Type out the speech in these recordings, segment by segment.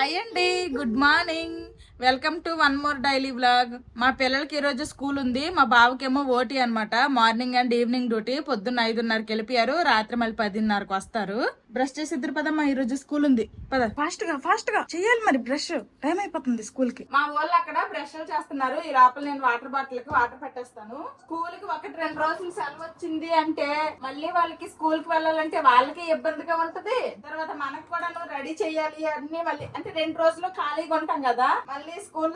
Hi అండి, good morning. Welcome to one more daily vlog. మా పిల్లలకి ఈ రోజు స్కూల్ ఉంది. మా బావకేమో ఓటీ అనమాట. Morning and evening duty. పొద్దున్న 5:30కి వెళ్ళిపోయారు, రాత్రి మళ్ళీ 10:30కి వస్తారు. బ్రష్ చేసి ఇద్దరు పదమ్మా, ఈ రోజు స్కూల్ ఉంది. పద, ఫాస్ట్ గా చెయ్యాలి, మరి బ్రష్ టైం అయిపోతుంది స్కూల్ కి. మా వాళ్ళు అక్కడ బ్రష్ చేస్తున్నారు. ఈ లోపల నేను వాటర్ బాటిల్ కి వాటర్ పెట్టేస్తాను. స్కూల్ కి 1-2 రోజులు సెలవు వచ్చింది అంటే మళ్ళీ వాళ్ళకి స్కూల్ కి వెళ్ళాలంటే వాళ్ళకి ఇబ్బందిగా ఉంటది. తర్వాత మనకు కూడా రెడీ చెయ్యాలి అన్ని. మళ్ళీ అంటే 2 రోజులు ఖాళీగా ఉంటాం కదా, మళ్ళీ స్కూల్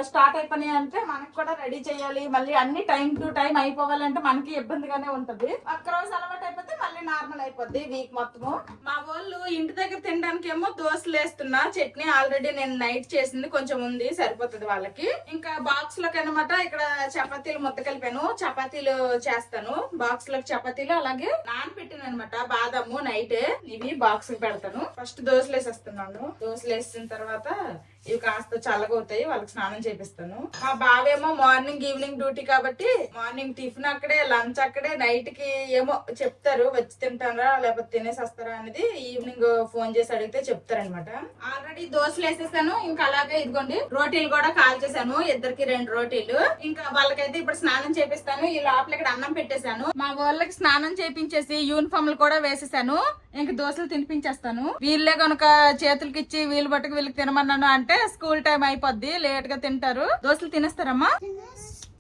స్టార్ట్ అయిపోయినాయి అంటే మనకు కూడా రెడీ చేయాలి. మళ్ళీ అన్ని టైం టు టైం అయిపోవాలంటే మనకి ఇబ్బందిగానే ఉంటది. ఒక్క రోజు అలవాటు అయిపోతే మళ్ళీ నార్మల్ అయిపోద్ది వీక్ మొత్తము. మా వాళ్ళు ఇంటి దగ్గర తినడానికి ఏమో దోశలు వేస్తున్నా. చట్నీ ఆల్రెడీ నేను నైట్ చేసింది కొంచెం ఉంది, సరిపోతుంది వాళ్ళకి. ఇంకా బాక్స్ లోకి అనమాట ఇక్కడ చపాతీలు ముద్ద కలిపాను, చపాతీలు చేస్తాను. బాక్స్ లోకి చపాతీలు అలాగే నానబెట్టాను అనమాట బాదము నైట్. ఇవి బాక్స్ పెడతాను. ఫస్ట్ దోశలు వేసేస్తున్నాను. దోశలు వేసిన తర్వాత ఇవి కాస్త చల్లగా అవుతాయి, వాళ్ళకి స్నానం చేపిస్తాను. మా బావేమో మార్నింగ్ ఈవినింగ్ డ్యూటీ కాబట్టి మార్నింగ్ టిఫిన్ అక్కడే, లంచ్ అక్కడే, నైట్ కి ఏమో చెప్తారు వచ్చి తింటారా లేకపోతే తినేసి వస్తారా అనేది ఈవినింగ్ ఫోన్ చేసి అడిగితే చెప్తారనమాట. ఆల్రెడీ దోశలు వేసేసాను. ఇంకా అలాగే ఇదిగోండి రోటీలు కూడా కాల్ చేశాను, ఇద్దరికి 2 రోటీలు. ఇంకా వాళ్ళకైతే ఇప్పుడు స్నానం చేపిస్తాను. ఈ లోపల ఇక్కడ అన్నం పెట్టేశాను. మా వాళ్ళకి స్నానం చేపించేసి యూనిఫామ్లు కూడా వేసేసాను. ఇంక దోశలు తినిపించేస్తాను. వీళ్ళే కనుక చేతులకి ఇచ్చి వీళ్ళు బట్టుకు వీళ్ళకి తినమన్నాను అంటే స్కూల్ టైం అయిపోద్ది, లేట్ గా తింటారు. దోశలు తినేస్తారమ్మా,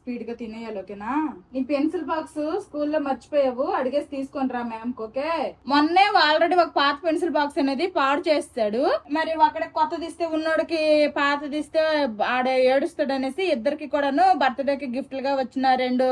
స్పీడ్ గా తినేయాలి. ఓకేనా? నీ పెన్సిల్ బాక్స్ స్కూల్లో మర్చిపోయావు, అడిగేసి తీసుకొని రా మ్యామ్. ఓకే? మొన్నే ఆల్రెడీ ఒక పాత పెన్సిల్ బాక్స్ అనేది పాడు చేస్తాడు. మరి అక్కడ కొత్తది ఇస్తే ఉన్నోడికి పాతది ఇస్తే ఆడ ఏడుస్తాడు అనేసి ఇద్దరికి కూడాను బర్త్డేకి గిఫ్ట్ గా వచ్చిన 2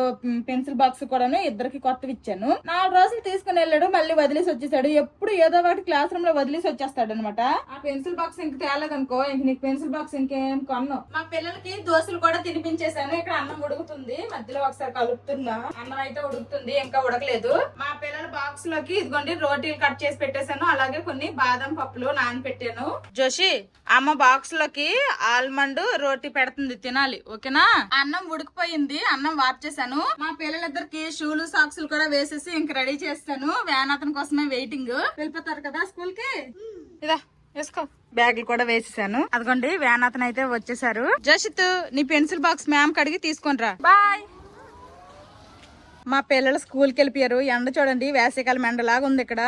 పెన్సిల్ బాక్స్ కూడాను ఇద్దరికి కొత్తవి ఇచ్చాను. 4 రోజులు తీసుకుని వెళ్ళాడు, మళ్ళీ వదిలేసి వచ్చేసాడు. ఎప్పుడు ఏదో ఒకటి క్లాస్ రూమ్ లో వదిలేసి వచ్చేస్తాడు అనమాట. ఆ పెన్సిల్ బాక్స్ ఇంక తేలేదనుకో, ఇంక నీకు పెన్సిల్ బాక్స్ ఇంకేం కొన్ను. మా పిల్లలకి దోశలు కూడా తినిపించేశాను. ఇక్కడ అన్నం ఉడుకుతుంది, మధ్యలో ఒకసారి కలుపుతున్నా. అన్నం అయితే ఉడుకుతుంది, ఇంకా ఉడకలేదు. మా పిల్లల బాక్స్ లోకి ఇదిగోండి రోటీలు కట్ చేసి పెట్టేశాను, అలాగే కొన్ని బాదం పప్పులు నానబెట్టాను. జోషి, అమ్మ బాక్స్ లోకి ఆల్మండ్ రోటీ పెడుతుంది, తినాలి. ఓకేనా? అన్నం ఉడికిపోయింది, అన్నం వార్చేసాను. మా పిల్లలిద్దరికి షూలు సాక్సులు కూడా వేసేసి ఇంక రెడీ చేస్తాను. వ్యాన్ అతని కోసమే వెయిటింగ్. వెళ్ళిపోతారు కదా స్కూల్ కి. ఇదా వేసుకో. బ్యాగులు కూడా వేసేసాను. అదిగోండి వ్యాన్ అతను అయితే వచ్చేసారు. జషిత్, నీ పెన్సిల్ బాక్స్ మ్యామ్ కడిగి తీసుకొని రా. బాయ్. మా పిల్లలు స్కూల్ కి వెళ్ళిపోయారు. ఎండ చూడండి, వేసవికాలం ఎండలాగా ఉంది ఇక్కడ.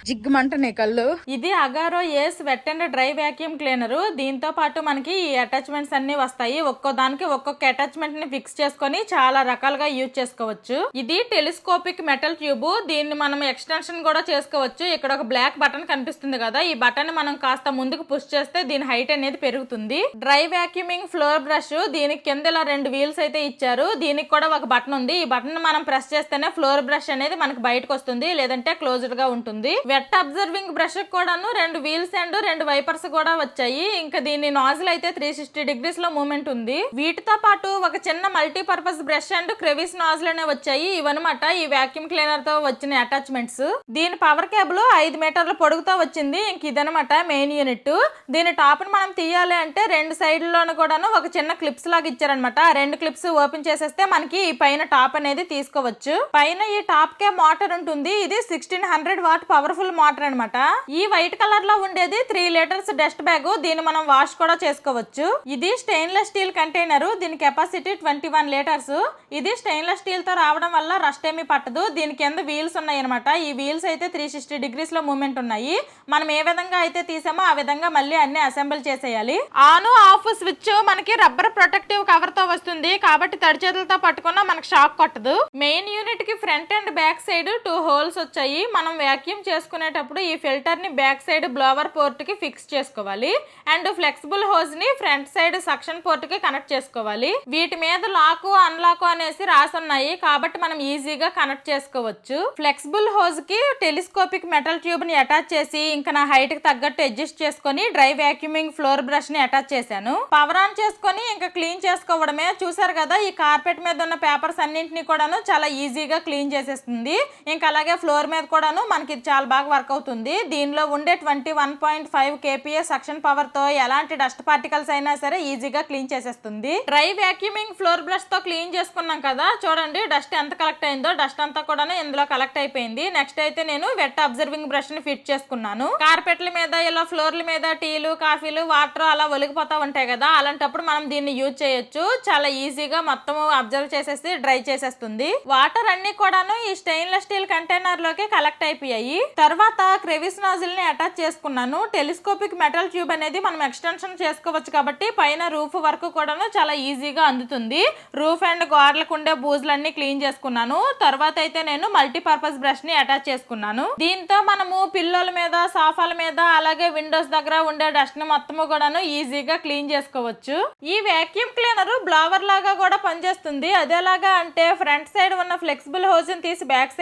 జిగ్గుమంటున్నాయి కళ్ళు. ఇది Agaro ace wet and dry vacuum cleaner. దీంతో పాటు మనకి ఈ అటాచ్మెంట్స్ అన్ని వస్తాయి. ఒక్కో దానికి ఒక్కొక్క అటాచ్మెంట్ ని ఫిక్స్ చేసుకొని చాలా రకాలుగా యూజ్ చేసుకోవచ్చు. ఇది టెలిస్కోపిక్ మెటల్ ట్యూబ్. దీన్ని మనం ఎక్స్టెన్షన్ కూడా చేసుకోవచ్చు. ఇక్కడ ఒక బ్లాక్ బటన్ కనిపిస్తుంది కదా, ఈ బటన్ మనం కాస్త ముందుకు పుష్ చేస్తే దీని హైట్ అనేది పెరుగుతుంది. Dry vacuuming floor brush. దీనికి కింద ఇలా 2 వీల్స్ అయితే ఇచ్చారు. దీనికి కూడా ఒక బటన్ ఉంది. ఈ బటన్ మనం ప్రెస్ చేస్తేనే ఫ్లోర్ బ్రష్ అనేది మనకు బయటకు వస్తుంది, లేదంటే క్లోజ్డ్ గా ఉంటుంది. వెట్ అబ్జర్వింగ్ బ్రష్ కూడాను 2 వీల్స్ అండ్ 2 వైపర్స్ కూడా వచ్చాయి. ఇంకా దీని నాజిల్ అయితే 360 degrees లో మూవ్మెంట్ ఉంది. వీటితో పాటు ఒక చిన్న మల్టీపర్పస్ బ్రష్ అండ్ క్రెవిస్ నాజిల్ అనే వచ్చాయి. ఇవన్నమాట ఈ వాక్యూమ్ క్లీనర్ తో వచ్చిన అటాచ్మెంట్స్. దీని పవర్ కేబుల్ 5 మీటర్ల పొడుగుతో వచ్చింది. ఇంక ఇదనమాట మెయిన్ యూనిట్. దీని టాప్ ని మనం తీయాలి అంటే 2 సైడ్లోనూ కూడాను ఒక చిన్న క్లిప్స్ లాగా ఇచ్చారనమాట. 2 క్లిప్స్ ఓపెన్ చేసేస్తే మనకి ఈ పైన టాప్ అనేది తీసుకోవచ్చు. పైన ఈ టాప్ కే మోటార్ ఉంటుంది. ఇది 1600 వాట్ పవర్ఫుల్ మోటార్ అనమాట. ఈ వైట్ కలర్ లో ఉండేది 3 లీటర్స్ డస్ట్ బ్యాగ్. దీన్ని మనం వాష్ కూడా చేసుకోవచ్చు. ఇది స్టెయిన్లెస్ స్టీల్ కంటైనర్. దీని కెపాసిటీ 21 లీటర్స్. ఇది స్టెయిన్లెస్ స్టీల్ తో రావడం వల్ల రస్ట్ ఏమీ పట్టదు. దీని కింద వీల్స్ ఉన్నాయి అనమాట. ఈ వీల్స్ అయితే 360 degrees లో మూవ్మెంట్ ఉన్నాయి. మనం ఏ విధంగా అయితే తీసామో ఆ విధంగా మళ్ళీ అన్ని అసెంబుల్ చేసేయాలి. ఆన్ ఆఫ్ స్విచ్ మనకి రబ్బర్ ప్రొటెక్టివ్ కవర్ తో వస్తుంది, కాబట్టి తడి చేతులతో పట్టుకున్నా మనకి షాక్ కొట్టదు. మెయిన్ యూనిట్ కి front and back side 2 holes వచ్చాయి. మనం వ్యాక్యూమ్ చేసుకునేటప్పుడు ఈ ఫిల్టర్ ని బ్యాక్ సైడ్ బ్లోవర్ పోర్ట్ కి ఫిక్స్ చేసుకోవాలి. అండ్ ఫ్లెక్సిబుల్ హోజ్ ని ఫ్రంట్ సైడ్ సక్షన్ పోర్ట్ కి కనెక్ట్ చేసుకోవాలి. వీటి మీద లాక్ అన్లాక్ అనేసి రాసున్నాయి, కాబట్టి మనం ఈజీగా కనెక్ట్ చేసుకోవచ్చు. ఫ్లెక్సిబుల్ హోజ్ కి టెలిస్కోపిక్ మెటల్ ట్యూబ్ ని అటాచ్ చేసి ఇంకా నా హైట్ కి తగ్గట్టు అడ్జస్ట్ చేసుకొని డ్రై వ్యాక్యూమింగ్ ఫ్లోర్ బ్రష్ ని అటాచ్ చేశాను. పవర్ ఆన్ చేసుకొని ఇంకా క్లీన్ చేసుకోవడమే. చూసారు కదా, ఈ కార్పెట్ మీద ఉన్న పేపర్స్ అన్నింటినీ కూడాను కూడాను చాలా ఈజీగా క్లీన్ చేసేస్తుంది. ఇంకా అలాగే ఫ్లోర్ మీద కూడాను మనకి చాలా బాగా వర్క్ అవుతుంది. దీనిలో ఉండే 21.5 kPa సక్షన్ పవర్ తో ఎలాంటి డస్ట్ పార్టికల్స్ అయినా సరే ఈజీగా క్లీన్ చేసేస్తుంది. డ్రై వ్యాక్యూమింగ్ ఫ్లోర్ బ్రష్ తో క్లీన్ చేసుకున్నాం కదా, చూడండి డస్ట్ ఎంత కలెక్ట్ అయిందో. డస్ట్ అంతా కూడా ఇందులో కలెక్ట్ అయిపోయింది. నెక్స్ట్ అయితే నేను వెట్ అబ్జర్వింగ్ బ్రష్ ని ఫిట్ చేసుకున్నాను. కార్పెట్ల మీద ఇలా ఫ్లోర్ల మీద టీలు కాఫీలు వాటర్ అలా ఒలిగిపోతా ఉంటాయి కదా, అలాంటప్పుడు మనం దీన్ని యూజ్ చేయొచ్చు. చాలా ఈజీగా మొత్తం అబ్జర్వ్ చేసేసి డ్రై చేసేస్తుంది. వాటర్ అన్ని కూడాను ఈ స్టెయిన్లెస్ స్టీల్ కంటైనర్ లోకి కలెక్ట్ అయిపోయాయి. తర్వాత క్రెవిస్ నాజిల్ ని అటాచ్ చేసుకున్నాను. టెలిస్కోపిక్ మెటల్ ట్యూబ్ అనేది మనం ఎక్స్టెన్షన్ చేసుకోవచ్చు కాబట్టి పైన రూఫ్ వరకు కూడాను చాలా ఈజీగా అందుతుంది. రూఫ్ అండ్ గోడలకు ఉండే బూజులన్నీ క్లీన్ చేసుకున్నాను. తర్వాత అయితే నేను మల్టీపర్పస్ బ్రష్ ని అటాచ్ చేసుకున్నాను. దీంతో మనము పిల్లోల మీద సోఫాల మీద అలాగే విండోస్ దగ్గర ఉండే డస్ట్ ని మొత్తము కూడాను ఈజీగా క్లీన్ చేసుకోవచ్చు. ఈ వాక్యూమ్ క్లీనర్ బ్లవర్ లాగా కూడా పనిచేస్తుంది. అదేలాగా అంటే ఫ్రంట్ సైడ్ ఉన్న ఫ్లెక్సిబుల్ హోజ్ ని తీసి బ్యాక్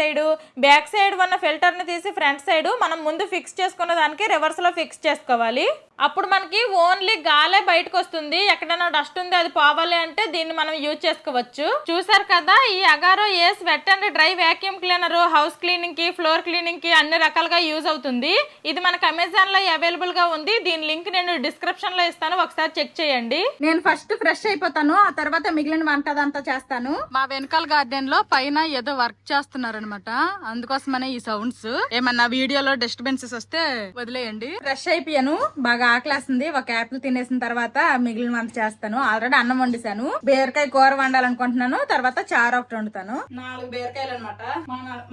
సైడ్ ఉన్న ఫిల్టర్ ని తీసి ఫ్రంట్ సైడ్ మనం ముందు ఫిక్స్ చేసుకున్న దానికి రివర్స్ లో ఫిక్స్ చేసుకోవాలి. అప్పుడు మనకి ఓన్లీ గాలే బయటకు వస్తుంది. ఎక్కడైనా డస్ట్ ఉంది అది పోవాలి అంటే దీన్ని మనం యూజ్ చేసుకోవచ్చు. చూసారు కదా, ఈ Agaro ace wet and dry vacuum cleaner house cleaning కి ఫ్లోర్ క్లీనింగ్ కి అన్ని రకాలుగా యూజ్ అవుతుంది. ఇది మనకు అమెజాన్ లో అవైలబుల్ గా ఉంది. దీని లింక్ నేను డిస్క్రిప్షన్ లో ఇస్తాను, ఒకసారి చెక్ చేయండి. నేను ఫస్ట్ ఫ్రెష్ అయిపోతాను, ఆ తర్వాత మిగిలిన వంట అదంతా చేస్తాను. మా వెనకాల గార్డెన్ లో పైన ఏదో వర్క్ చేస్తున్నారు అనమాట, అందుకోసమనే ఈ సౌండ్స్. ఏమన్నా వీడియోలో డిస్టర్బెన్సెస్ వస్తే వదిలేయండి. ఫ్రెష్ అయిపోయాను, బాగా ఆకలేస్తుంది. ఒక యాపిల్ తినేసిన తర్వాత మిగిలిన వంట చేస్తాను. ఆల్రెడీ అన్నం వండిసాను. బీరకాయ కూర వండాలనుకుంటున్నాను. తర్వాత చారు ఒకటి వండుతాను. 4 బీరకాయలు అనమాట.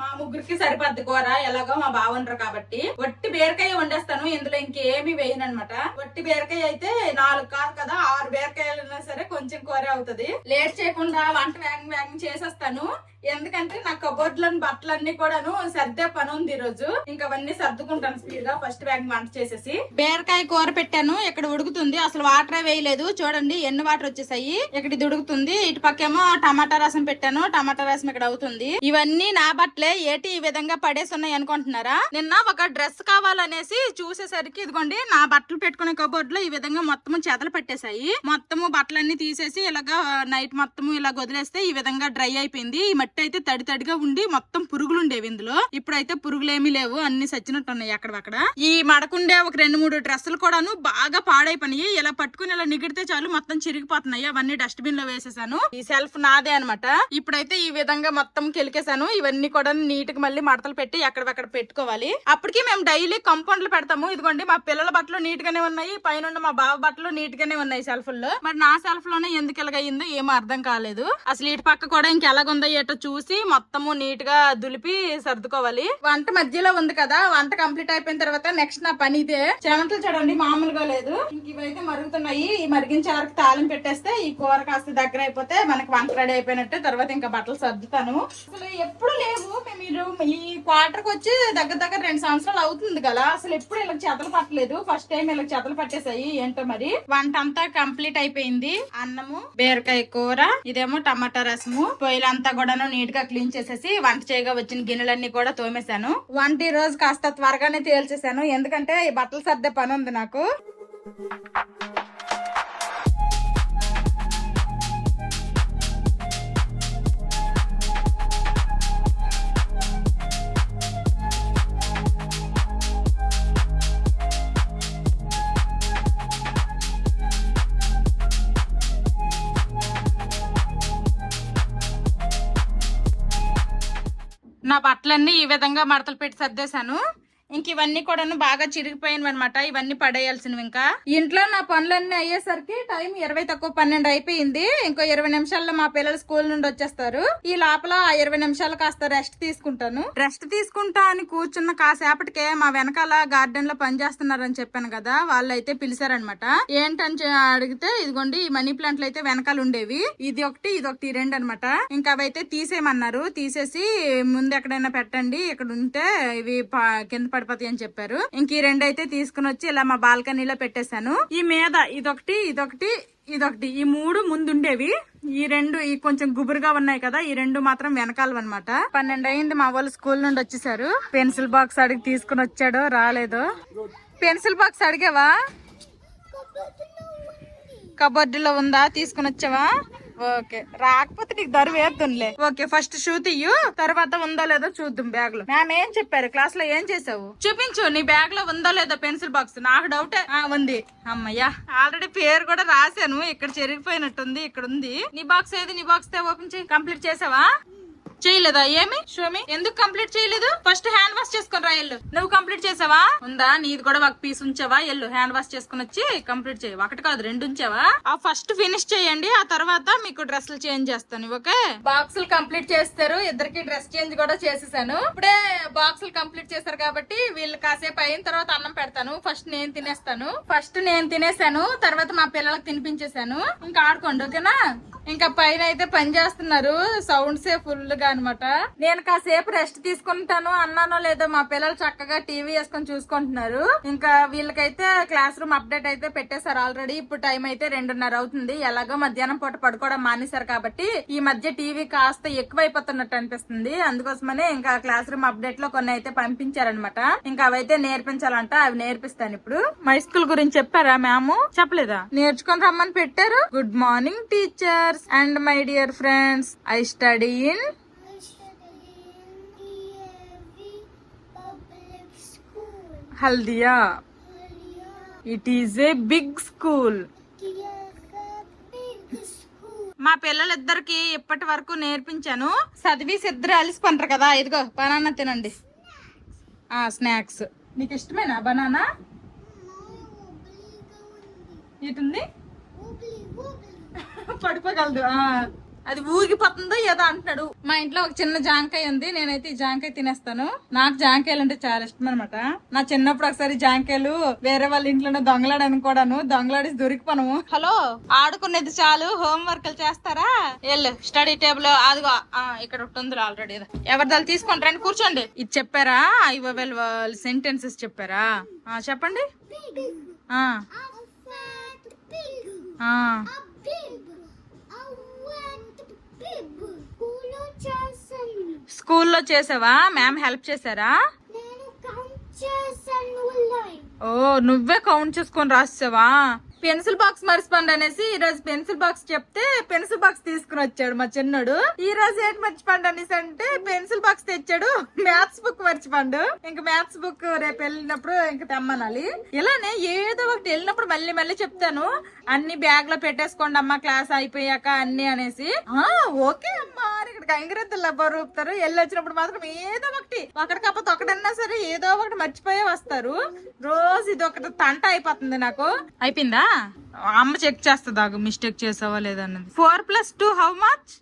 మా ముగ్గురికి సరిపద్ది కూర. ఎలాగో మా బావ వండరు కాబట్టి వట్టి బీరకాయ వండేస్తాను. ఇందులో ఇంకేమి వేయను అనమాట. వట్టి బీరకాయ అయితే 4 కాదు కదా, 6 బీరకాయలు సరే కొంచెం కూర అవుతుంది. లేట్ చేయకుండా వంట వేగం చేసేస్తాను. ఎందుకంటే నా కబోర్డ్ లోని బట్టలన్నీ కూడాను సర్దే పని ఉంది ఈ రోజు. ఇంకా అవన్నీ సర్దుకుంటాను స్పీడ్ గా. ఫస్ట్ వేగం వంట చేసేసి బీరకాయ కూర పెట్టాను. ఇక్కడ ఉడుకుతుంది, అసలు వాటర్ వేయలేదు. చూడండి ఎన్ని వాటర్ వచ్చేసాయి. ఇక్కడ ఇది ఉడుకుతుంది. ఇటు పక్కేమో టమాటా రసం పెట్టాను. టమాటా రసం ఇక్కడ అవుతుంది. ఇవన్నీ నా బట్టలే. ఏటి ఈ విధంగా పడేసి ఉన్నాయి అనుకుంటున్నారా? నిన్న ఒక డ్రెస్ కావాలనేసి చూసేసరికి ఇదిగోండి నా బట్టలు పెట్టుకునే కబోర్డ్ లో ఈ విధంగా మొత్తము చెదలు పట్టేశాయి. మొత్తము బట్టలన్నీ తీసేసి ఇలాగా నైట్ మొత్తము ఇలా వదిలేస్తే ఈ విధంగా డ్రై అయిపోయింది. ఈ మట్టి అయితే తడిగా ఉండి మొత్తం పురుగులు ఉండేవి ఇందులో. ఇప్పుడైతే పురుగులు ఏమీ లేవు, అన్ని సచ్చినట్టు ఉన్నాయి అక్కడక్కడ. ఈ మడకుండే ఒక 2-3 డ్రెస్సులు కూడాను బాగా పాడైపోయినాయి. ఇలా పట్టుకుని ఇలా నిగిడితే చాలు మొత్తం చిరిగిపోతున్నాయి. అవన్నీ డస్ట్బిన్ లో వేసేసాను. ఈ సెల్ఫ్ నాదే అనమాట. ఇప్పుడైతే ఈ విధంగా మొత్తం కెలికేసాను. ఇవన్నీ కూడా నీట్ గా మళ్ళీ మడతలు పెట్టి ఎక్కడక్కడ పెట్టుకోవాలి. అప్పటికి మేము డైలీ కంపౌండ్లు పెడతాము. ఇదిగోండి మా పిల్లల బట్టలు నీట్ గానే ఉన్నాయి, పైన మా బావ బట్టలు నీట్ గానే ఉన్నాయి సెల్ఫ్ లో. మరి నా సెల్ఫ్ లోనే ఎందుకు ఎలాగయిందో ఏమో అర్థం కాలేదు. అసలు ఇటు పక్క కూడా ఇంకెలాగుందో ఏటో చూసి మొత్తము నీట్ గా దులిపి సర్దుకోవాలి. వంట మధ్యలో ఉంది కదా, వంట కంప్లీట్ అయిపోయిన తర్వాత నెక్స్ట్ నా పని ఇదే. చెమంతలు చూడండి మామూలుగా లేదు. ఇంక ఇవైతే మరుగుతున్నాయి. ఈ మరిగించే వరకు తాళం పెట్టేస్తే ఈ కూర కాస్త దగ్గర అయిపోతే మనకి వంట రెడీ అయిపోయినట్టు. తర్వాత ఇంకా బట్టలు సర్దుతాను. అసలు ఎప్పుడు లేవు. మీరు ఈ క్వార్టర్కి వచ్చి దగ్గర 2 సంవత్సరాలు అవుతుంది కదా, అసలు ఎప్పుడు ఇలా చెదలు పట్టలేదు. ఫస్ట్ టైం ఇలా చెదలు పట్టేసాయి ఏంటో మరి. వంట అంతా కంప్లీట్ అయిపోయింది. అన్నము, బీరకాయ కూర, ఇదేమో టమాటా రసము. పొయ్యిలంతా కూడాను నీట్ గా క్లీన్ చేసేసి వంట చేయగా వచ్చిన గిన్నెలన్నీ కూడా తోమేశాను. వంట ఈ రోజు కాస్త త్వరగానే తేల్చేసాను, ఎందుకంటే ఈ బట్టలు సర్దే పని ఉంది నాకు. నా బట్టలన్నీ ఈ విధంగా మడతలు పెట్టి సర్దేశాను. ఇంక ఇవన్నీ కూడాను బాగా చిరిగిపోయినవి అనమాట. ఇవన్నీ పడేయాల్సినవి. ఇంకా ఇంట్లో నా పనులన్నీ అయ్యేసరికి టైం 20:12 అయిపోయింది. ఇంకో 20 నిమిషాల్లో మా పిల్లలు స్కూల్ నుండి వచ్చేస్తారు. ఈ లోపల ఆ 20 నిమిషాలు కాస్త రెస్ట్ తీసుకుంటాను. రెస్ట్ తీసుకుంటా అని కూర్చున్న కాసేపటికే మా వెనకాల గార్డెన్ లో పని చేస్తున్నారని చెప్పాను కదా, వాళ్ళు అయితే పిలిచారనమాట. ఏంటని అడిగితే ఇదిగోండి ఈ మనీ ప్లాంట్లు అయితే వెనకాల ఉండేవి, ఇది ఒకటి 2 అనమాట. ఇంకా అవైతే తీసేయమన్నారు. తీసేసి ముందు ఎక్కడైనా పెట్టండి, ఇక్కడ ఉంటే ఇవి కింద పడిపోతాయి అని చెప్పారు. ఇంక ఈ 2 అయితే తీసుకుని వచ్చి ఇలా మా బాల్కనీలో పెట్టేశాను. ఈ మీద ఇదొకటి ఈ 3 ముందుండేవి. ఈ 2 ఈ కొంచెం గుబురుగా ఉన్నాయి కదా, ఈ 2 మాత్రం వెనకాలవన్నమాట. 12 అయింది. మా వాళ్ళు స్కూల్ నుండి వచ్చేసారు. పెన్సిల్ బాక్స్ అడిగి తీసుకుని వచ్చాడో రాలేదో. పెన్సిల్ బాక్స్ అడిగావా? కబోర్డులో ఉందా, తీసుకుని వచ్చావా? ఓకే రాకపోతే నీకు దరు వేద్దునులే. ఓకే ఫస్ట్ షూ తీయు, తర్వాత ఉందో లేదో చూద్దాం బ్యాగ్ లో. మ్యామ్ ఏం చెప్పారు క్లాస్ లో, ఏం చేసావు చూపించు. నీ బ్యాగ్ లో ఉందో లేదో పెన్సిల్ బాక్స్. నాకు డౌటే. ఉంది. అమ్మయ్యా ఆల్రెడీ పేరు కూడా రాశాను. ఇక్కడ చెరిగిపోయినట్టుంది. ఇక్కడ ఉంది. నీ బాక్స్ ఏది? నీ బాక్స్ ఓపెన్ చేయి. కంప్లీట్ చేసావా? చేయలేదా? ఏమి షోమి ఎందుకు కంప్లీట్ చేయలేదు? ఫస్ట్ హ్యాండ్ వాష్ చేసుకుని రా. ఎల్లు. నువ్వు కంప్లీట్ చేసావా? ఉందా? నీది కూడా ఒక పీస్ ఉంచావా? ఎల్లు హ్యాండ్ వాష్ చేసుకుని వచ్చి కంప్లీట్ చేయి. ఒకటి కాదు 2 ఉంచావా? ఆ ఫస్ట్ ఫినిష్ చేయండి, ఆ తర్వాత మీకు డ్రెస్సులు చేంజ్ చేస్తాను. ఓకే బాక్సులు కంప్లీట్ చేస్తారు. ఇద్దరికి డ్రెస్ చేంజ్ కూడా చేసేసాను. ఇప్పుడే బాక్సులు కంప్లీట్ చేస్తారు కాబట్టి వీళ్ళు కాసేపు అయిన తర్వాత అన్నం పెడతాను. ఫస్ట్ నేను తినేస్తాను. ఫస్ట్ నేను తినేసాను, తర్వాత మా పిల్లలకు తినిపించేసాను. ఇంకా ఆడుకోండి ఓకేనా. ఇంకా పైన అయితే పని చేస్తున్నారు, సౌండ్సే ఫుల్ గా అనమాట. నేను కాసేపు రెస్ట్ తీసుకుంటాను అన్నానో లేదో మా పిల్లలు చక్కగా టీవీ వేసుకొని చూసుకుంటున్నారు. ఇంకా వీళ్ళకైతే క్లాస్ రూమ్ అప్డేట్ అయితే పెట్టేశారు ఆల్రెడీ. ఇప్పుడు టైం అయితే 2:30 అవుతుంది. ఎలాగో మధ్యాహ్నం పూట పడుకోవడం మానేశారు కాబట్టి ఈ మధ్య టీవీ కాస్త ఎక్కువైపోతున్నట్టు అనిపిస్తుంది. అందుకోసమనే ఇంకా క్లాస్ రూమ్ అప్డేట్ లో కొన్ని అయితే పంపించారనమాట. ఇంకా అవైతే నేర్పించాలంట, అవి నేర్పిస్తాను ఇప్పుడు. మై స్కూల్ గురించి చెప్పారా మ్యామ్? చెప్పలేదా? నేర్చుకొని రమ్మని పెట్టారు. Good morning teacher and my dear friends, I study in Haldia. It is a big school. మా పిల్లలిద్దరికి ఇప్పటి వరకు నేర్పించాను. చదివేసి ఇద్దరు అలిసిపోంటారు కదా. ఇదిగో బనానా తినండి. స్నాక్స్. నీకు ఇష్టమేనా బనానా? ఇటుంది పడిపోగలదు. అది ఊగిపోతుందో ఏదో అంటున్నాడు. మా ఇంట్లో ఒక చిన్న జాంకాయ ఉంది. నేనైతే ఈ జాంకాయ తినేస్తాను. నాకు జాంకాయలు అంటే చాలా ఇష్టం అనమాట. నా చిన్నప్పుడు ఒకసారి జాంకాయలు వేరే వాళ్ళ ఇంట్లోనే దొంగలాడని కూడాను. దొంగలాడేసి దొరికిపోను. హలో ఆడుకునేది చాలు, హోంవర్క్ చేస్తారా? వెళ్ళు స్టడీ టేబుల్. అదిగో ఇక్కడ ఒకటి ఉంది ఆల్రెడీ. ఎవరిదాలు తీసుకొని రండి, కూర్చోండి. ఇది చెప్పారా? వాళ్ళు సెంటెన్సెస్ చెప్పారా? చెప్పండి. స్కూల్లో చేసావా? మ్యామ్ హెల్ప్ చేశారా? ఓ నువ్వే కౌంట్ చేసుకొని రాసావా? పెన్సిల్ బాక్స్ మర్చిపోండి అనేసి ఈ రోజు పెన్సిల్ బాక్స్ చెప్తే పెన్సిల్ బాక్స్ తీసుకుని వచ్చాడు మా చిన్నడు. ఈ రోజు ఏంటి మర్చిపోండి అనేసి అంటే పెన్సిల్ బాక్స్ తెచ్చాడు. మ్యాథ్స్ బుక్ మర్చిపోండు. ఇంకా మ్యాథ్స్ బుక్ రేపు వెళ్ళినప్పుడు ఇంకా తెమ్మనాలి. ఇలానే ఏదో ఒకటి వెళ్ళినప్పుడు మళ్ళీ మళ్ళీ చెప్తాను. అన్ని బ్యాగ్ లో పెట్టేసుకోండి అమ్మా క్లాస్ అయిపోయాక అన్ని అనేసి. ఓకే అమ్మా ఇక్కడ గంగిరెద్దులు రూపుతారు. వెళ్ళి వచ్చినప్పుడు మాత్రం ఏదో ఒకటి కాకపోతే ఒకటన్నా సరే ఏదో ఒకటి మర్చిపోయే వస్తారు. రోజు ఇది ఒకటి తంట అయిపోతుంది నాకు. అయిపోయిందా? అమ్మ చెక్ చేస్తా మిస్టేక్ చేసావా లేదన్నది. 4+2 హౌ మచ్?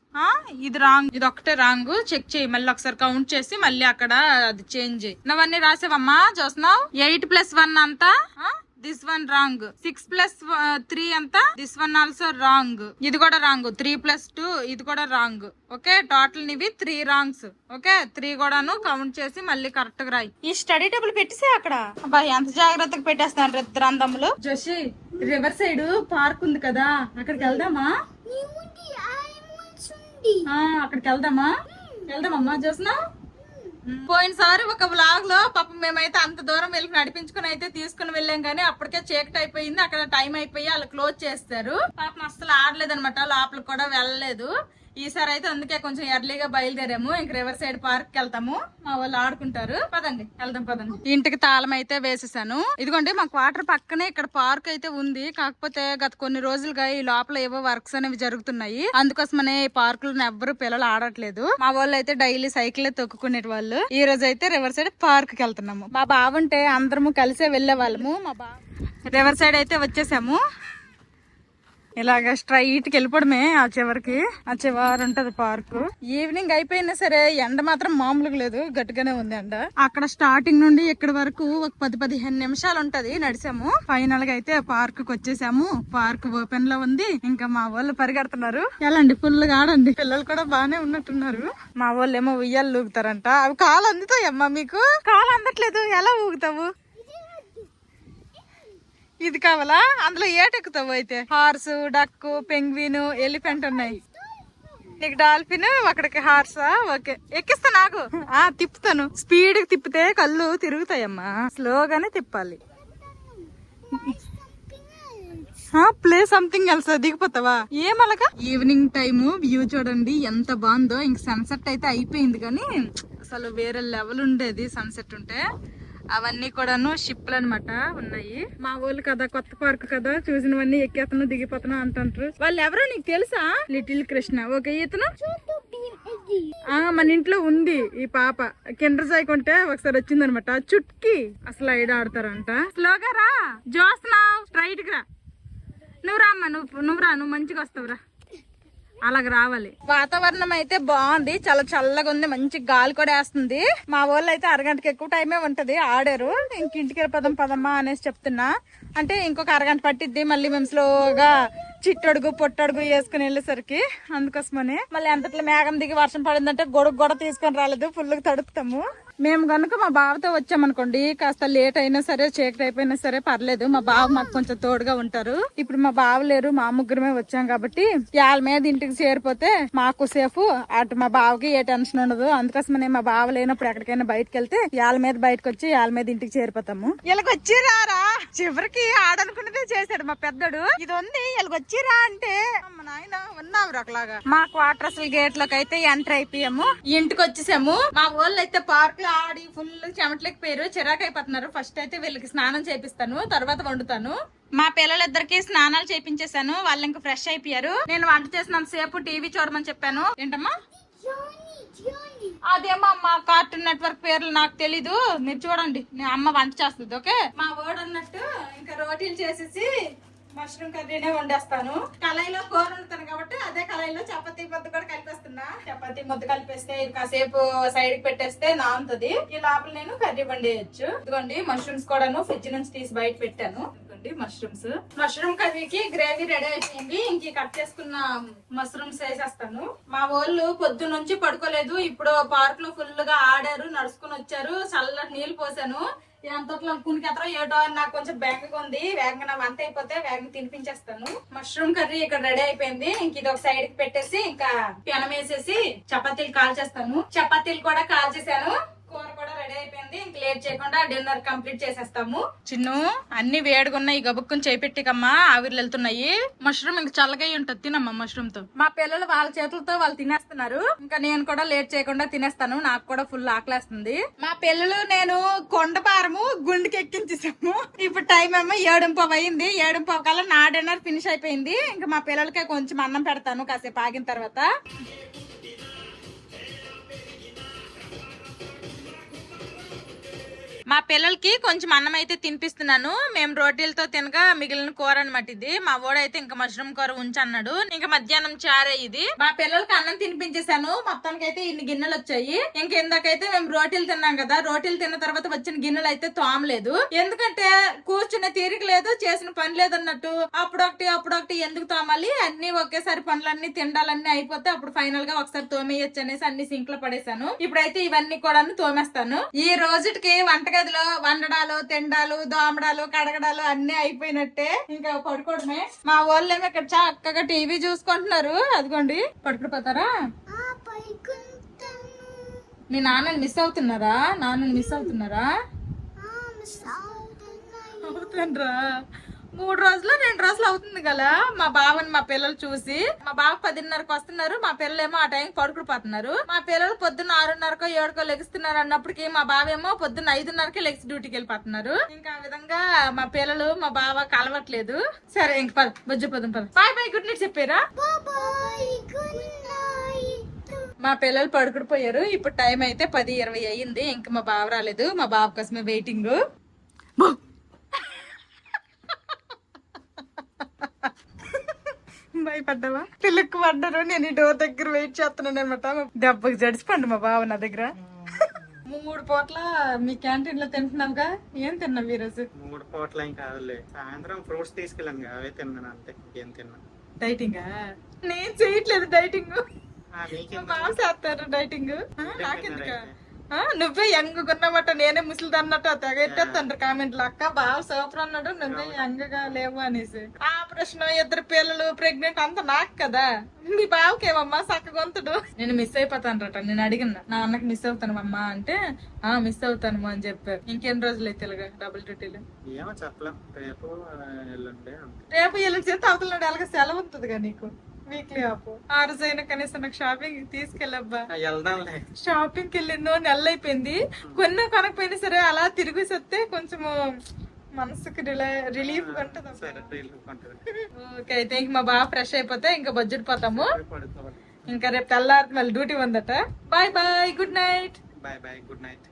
ఇది రాంగ్. ఇది ఒకటే రాంగ్. చెక్ చేయి మళ్ళీ ఒకసారి కౌంట్ చేసి మళ్ళీ అక్కడ అది చేంజ్ చేయి. నువ్వన్నీ రాసావమ్మా చూస్తున్నావు. 8+1 అంతా దిస్ వన్ రాంగ్. 6+3 అంతా దిస్ వన్ ఆల్సో రాంగ్. ఇది కూడా రాంగ్. 3+2 ఇది కూడా రాంగ్. ఓకే టోటల్ నీవి 3 రాంగ్స్. ఓకే 3 కూడాను కౌంట్ చేసి మళ్ళీ కరెక్ట్ గా రాయి. ఈ స్టడీ టేబుల్ పెట్టేసే అక్కడ. అబ్బాయి ఎంత జాగ్రత్తగా పెట్టేస్తాను ఇద్దరు అందములు. జోషి రివర్ సైడ్ పార్క్ ఉంది కదా, అక్కడికి వెళ్దామా? అక్కడికి వెళ్దామమ్మా జోస్నా. పోయినసారి ఒక వ్లాగ్ లో పాపం మేమైతే అంత దూరం వెళ్ళి నడిపించుకుని అయితే తీసుకుని వెళ్ళాం కానీ అప్పటికే చీకటి అయిపోయింది. అక్కడ టైం అయిపోయి వాళ్ళు క్లోజ్ చేస్తారు. పాపం అసలు ఆడలేదనమాట, లోపలికి కూడా వెళ్ళలేదు. ఈసారి అయితే అందుకే కొంచెం ఎర్లీగా బయలుదేరాము. ఇంక రివర్ సైడ్ పార్క్ వెళ్తాము. మా వాళ్ళు ఆడుకుంటారు. పదండి వెళ్దాం పదండి. ఇంటికి తాళం అయితే వేసేసాను. ఇదిగోండి మా క్వార్టర్ పక్కనే ఇక్కడ పార్క్ అయితే ఉంది. కాకపోతే గత కొన్ని రోజులుగా ఈ లోపల ఏవో వర్క్స్ అనేవి జరుగుతున్నాయి. అందుకోసమనే ఈ పార్క్ లో ఎవ్వరు పిల్లలు ఆడట్లేదు. మా వాళ్ళు అయితే డైలీ సైకిల్ తొక్కుకునే వాళ్ళు. ఈ రోజు అయితే రివర్ సైడ్ పార్క్ కి వెళ్తున్నాము. మా బావుంటే అందరము కలిసే వెళ్లే వాళ్ళము. మా రివర్ సైడ్ అయితే వచ్చేసాము. ఇలాగ స్ట్రైట్ కి వెళ్ళిపోవడమే. ఆ చివరికి ఆ చివరి ఉంటది పార్క్. ఈవినింగ్ అయిపోయినా సరే ఎండ మాత్రం మామూలుగా లేదు, గట్టిగానే ఉంది ఎండ. అక్కడ స్టార్టింగ్ నుండి ఇక్కడ వరకు ఒక 10-15 నిమిషాలు ఉంటది నడిచాము. ఫైనల్ గా అయితే పార్క్ కి వచ్చేసాము. పార్క్ ఓపెన్ లో ఉంది. ఇంకా మా వాళ్ళు పరిగెడుతున్నారు. ఎలాండి ఫుల్ గా ఆడండి. పిల్లలు కూడా బానే ఉన్నట్టున్నారు. మా వాళ్ళు ఏమో ఉయ్యాలు ఊగుతారంట. అవి కాలు అందుతాయమ్మా మీకు? కాలు అందట్లేదు, ఎలా ఊగుతావు? ఇది కావాలా? అందులో ఏటెక్కుతావు అయితే? హార్స్, డక్, పెంగ్విన్, ఎలిఫెంట్ ఉన్నాయి. నీకు డాల్ఫిన్, అక్కడికి హార్సా? ఓకే ఎక్కిస్తా. నాకు తిప్పుతాను. స్పీడ్ కి తిప్పితే కళ్ళు తిరుగుతాయమ్మా. స్లోగానే తిప్పాలి. ప్లే సంథింగ్ ఎల్స్ దిగిపోతావా ఏమలగా. ఈవినింగ్ టైమ్ వ్యూ చూడండి ఎంత బాగుందో. ఇంక సన్సెట్ అయితే అయిపోయింది కానీ అసలు వేరే లెవెల్ ఉండేది సన్సెట్ ఉంటే. అవన్నీ కూడాను షిప్లు అనమాట ఉన్నాయి. మా ఊళ్ళు కదా, కొత్త పార్క్ కదా, చూసినవన్నీ ఎక్కేతను దిగిపోతాను అంటారు. వాళ్ళు ఎవరో నీకు తెలుసా? లిటిల్ కృష్ణ. ఓకే, ఇతను మన ఇంట్లో ఉంది. ఈ పాప కిండర్ జాయ్ కొంటే ఒకసారి వచ్చిందనమాట. చుట్కి అసలు ఐడ ఆడతారంట. స్లోగా రా జోస్తున్నావు, స్ట్రైట్ గా నువ్వు రామ్మా. నువ్వు మంచిగా వస్తావురా. అలాగ రావాలి. వాతావరణం అయితే బాగుంది, చాలా చల్లగా ఉంది, మంచి గాలి కూడా వేస్తుంది. మా వాళ్ళు అయితే అరగంటకి ఎక్కువ టైమే ఉంటది ఆడారు. ఇంక ఇంటికి పదమ్మా అనేసి చెప్తున్నా. అంటే ఇంకొక అరగంట పట్టిద్ది. మళ్ళీ మేము స్లోగా చిట్టడుగు పొట్టడుగు వేసుకుని వెళ్ళేసరికి అందుకోసమని. మళ్ళీ అంతట్లో మేఘం దిగి వర్షం పడిందంటే గొడవ తీసుకొని రాలేదు, ఫుల్గా తడుపుతాము. మేము కనుక మా బావతో వచ్చామనుకోండి, కాస్త లేట్ అయినా సరే, చీకటి అయిపోయినా సరే పర్లేదు. మా బావ మాకు కొంచెం తోడుగా ఉంటారు. ఇప్పుడు మా బావ లేరు, మా ముగ్గురమే వచ్చాం కాబట్టి వాళ్ళ మీద ఇంటికి చేరిపోతే మాకు సేఫ్, అటు మా బావకి ఏ టెన్షన్ ఉండదు. అందుకోసమనే మా బావ లేనప్పుడు ఎక్కడికైనా బయటకు వెళ్తే వాళ్ళ మీద బయటకు వచ్చి వాళ్ళ మీద ఇంటికి చేరిపోతాము. వీళ్ళకి వచ్చి రారా చివరికి ఆడనుకున్నదే చేశాడు మా పెద్దడు. ఇది ఉంది వీళ్ళకి వచ్చి రా అంటే నాయన ఉన్నావు ఒకలాగా. మా క్వార్టర్స్ గేట్ లోకి అయితే ఎంటర్ అయిపోయాము. ఇంటికి వచ్చేసాము. మా వాళ్ళు అయితే పార్క్ లో ఆడి ఫుల్ చెమట్లకి పేరు చిరాకు అయిపోతున్నారు. ఫస్ట్ అయితే వీళ్ళకి స్నానం చేపిస్తాను, తర్వాత వండుతాను. మా పిల్లలిద్దరికి స్నానాలు చేపించేశాను. వాళ్ళు ఇంకా ఫ్రెష్ అయిపోయారు. నేను వంట చేసినంత సేపు టీవీ చూడమని చెప్పాను. ఏంటమ్మా? అదేమో అమ్మ కార్టూన్ నెట్వర్క్ పేర్లు నాకు తెలీదు, మీరు చూడండి. నేను అమ్మ వంట చేస్తుంది. ఓకే, మా వర్డ్ అన్నట్టు ఇంకా రోటీలు చేసేసి మష్రూమ్ కర్రీనే వండేస్తాను. కళాయిలో కూర వండుతాను కాబట్టి అదే కళాయిలో చపాతీ ముద్ద కూడా కలిపేస్తున్నా. చపాతీ ముద్ద కలిపేస్తే కాసేపు సైడ్ కి పెట్టేస్తే నానుతుంది. ఈ లోపల నేను కర్రీ వండేయచ్చు. ఇదిగోండి మష్రూమ్స్ కూడాను ఫ్రిడ్జ్ నుంచి తీసి బయట పెట్టాను. మష్రూమ్ కర్రీకి గ్రేవీ రెడీ అయిపోయింది. ఇంక కట్ చేసుకున్న మష్రూమ్స్ వేసేస్తాను. మా వాళ్ళు పొద్దు నుంచి పడుకోలేదు. ఇప్పుడు పార్క్ లో ఫుల్ గా ఆడారు, నడుచుకుని వచ్చారు. చల్లటి నీళ్లు పోసాను. ఎంతట్లో కునికెత్తరో ఏటో నాకు కొంచెం బెంగగా ఉంది. వేగంగా నా వంట అయిపోతే వేగంగా తినిపించేస్తాను. మష్రూమ్ కర్రీ ఇక్కడ రెడీ అయిపోయింది. ఇంక ఇది ఒక సైడ్ కి పెట్టేసి ఇంకా పెనం వేసేసి చపాతీలు కాల్చేస్తాను. చపాతీలు కూడా కాల్చేసాను. కూర కూడా రెడీ అయిపోయింది. ఇంక లేట్ చేయకుండా డిన్నర్ కంప్లీట్ చేసేస్తాము. చిన్ను అన్ని వేడిగా ఉన్నాయి, గబుక్కుని చేపెట్టికమ్మా ఆవిర్లు వెళ్తున్నాయి. మష్రూమ్ ఇంక చల్లగా ఉంటది, తినమ్మా మష్రూమ్ తో. మా పిల్లలు వాళ్ళ చేతులతో వాళ్ళు తినేస్తున్నారు. ఇంకా నేను కూడా లేట్ చేయకుండా తినేస్తాను. నాకు కూడా ఫుల్ ఆకలేస్తుంది. మా పిల్లలు నేను కొండపారము గుండెకి ఎక్కించేసాము. ఇప్పుడు టైం ఏమో 7:15 అయింది. 7:15 కల్లా నా డిన్నర్ ఫినిష్ అయిపోయింది. ఇంకా మా పిల్లలకే కొంచెం అన్నం పెడతాను కాసేపు ఆగిన తర్వాత. మా పిల్లలకి కొంచెం అన్నం అయితే తినిపిస్తున్నాను. మేము రోటీలతో తినగా మిగిలిన కూర అనమాట ఇది. మా వాడైతే ఇంకా మష్రూమ్ కూర ఉంచన్నాడు. ఇంకా మధ్యాహ్నం చారే ఇది. మా పిల్లలకి అన్నం తినిపించేశాను. మొత్తానికి అయితే ఇన్ని గిన్నెలు వచ్చాయి. ఇంక ఇందాకైతే మేము రోటీలు తిన్నాం కదా, రోటీలు తిన్న తర్వాత వచ్చిన గిన్నెలు అయితే తోమలేదు. ఎందుకంటే కూర్చునే తీరిక లేదు, చేసిన పని లేదు అన్నట్టు. అప్పుడొకటి ఎందుకు తోమాలి, అన్ని ఒకేసారి పనులన్నీ తిండాలన్నీ అయిపోతే అప్పుడు ఫైనల్ గా ఒకసారి తోమేయచ్చు అనేసి అన్ని సింక్ లో పడేశాను. ఇప్పుడైతే ఇవన్నీ కూడా తోమేస్తాను. ఈ రోజుకి వంటగదిలో వండడాలు, తిండాలు, దోమడాలు, కడగడాలు అన్ని అయిపోయినట్టే. ఇంకా పడుకోవడమే. మా వాళ్ళేమో ఇక్కడ చక్కగా టీవీ చూసుకుంటున్నారు. అదిగోండి పడుకుపోతారా? మీ నాన్నని మిస్ అవుతున్నారా? నాన్నని మిస్ అవుతున్నారా? అవుతుండ్రా. 3 రోజులు 2 రోజులు అవుతుంది కదా మా బావని మా పిల్లలు చూసి. మా బావ 10:30కి వస్తున్నారు. మా పిల్లలేమో ఆ టైం పడుకుపోతున్నారు. మా పిల్లలు పొద్దున్న 6:30కో 7కో లెగుస్తున్నారు అన్నప్పటికీ మా బావేమో పొద్దున్న 5:30కి లెగ్స్ డ్యూటీకి వెళ్ళిపోతున్నారు. ఇంకా ఆ విధంగా మా పిల్లలు మా బావ కలవట్లేదు. సరే ఇంక పద బుజ్జు పొద్దున పద. బాయ్ బాయ్ గుడ్ నైట్ చెప్పారా? మా పిల్లలు పడుకుడిపోయారు. ఇప్పుడు టైం అయితే 10:20 అయ్యింది. ఇంకా మా బావ రాలేదు. మా బావ కోసమే వెయిటింగ్. భయపడ్డావా? పిల్లకి పడ్డారు. నేను ఈ డోర్ దగ్గర వెయిట్ చేస్తున్నాను అనమాట. దెబ్బకి జడిచిపండు మా బావ నా దగ్గర. 3 పూట్ల మీ క్యాంటీన్ లో తింటున్నావుగా, ఏం తిన్నావు ఈ రోజు? 3 పూట్ల ఏం కాదులే, సాయంత్రం ఫ్రూట్స్ తీసుకెళ్ళాను, అవే తిన్నాను అంతే. ఏం తిన్నా? డైటింగ్? నేను చేయట్లేదు డైటింగ్, బాగా చేస్తారు డైటింగ్. నాకెందుక నువ్వే యంగ్ కొన్నావట, నేనే ముసలిది అన్నట్టు తెగ ఎట్టేస్తాండ్రు కామెంట్లు. అక్క బాగా సూపర్ అన్నాడు, నువ్వే యంగ్ గా లేవు అనేసి. ఆ ప్రశ్న 2 పిల్లలు ప్రెగ్నెంట్ అంత నాకు కదా, మీ బావకేమమ్మా సక్క గొంతుడు. నేను మిస్ అయిపోతాను రట. నేను అడిగిన నా అన్నకి మిస్ అవుతాను అమ్మా అంటే, మిస్ అవుతాను అని చెప్పారు. ఇంకెన్ని రోజులు అయితే ఇలాగా డబుల్ డ్యూటీలు? ఏమో చెప్పలేం, రేపు ఎల్లుండి అంతే. రేపు ఎల్లుండి చేస్తే అవతల నాడు ఎలాగ సెలవు ఉంటుందిగా నీకు, వీక్లీ ఆఫ్. ఆ రోజైనా కనీసం నాకు షాపింగ్ తీసుకెళ్ళబ్బా. వెళ్దాంలే. షాపింగ్ కి వెళ్ళి ఎన్నో నెలలు అయిపోయింది, కొన్ని కొనకపోయినా సరే అలా తిరిగి వస్తే కొంచెం మనసుకి రిలీఫ్ ఉంటది. సరే రిలీఫ్ ఉంటుంది. ఓకే అయితే ఇంక మా బాగా ఫ్రెష్ అయిపోతే ఇంకా బడ్జెట్ పోతాము. పడుకోవాలి. ఇంకా రేపు తెల్లారి మళ్ళీ డ్యూటీ ఉందట. Bye bye, good night. Bye bye, good night.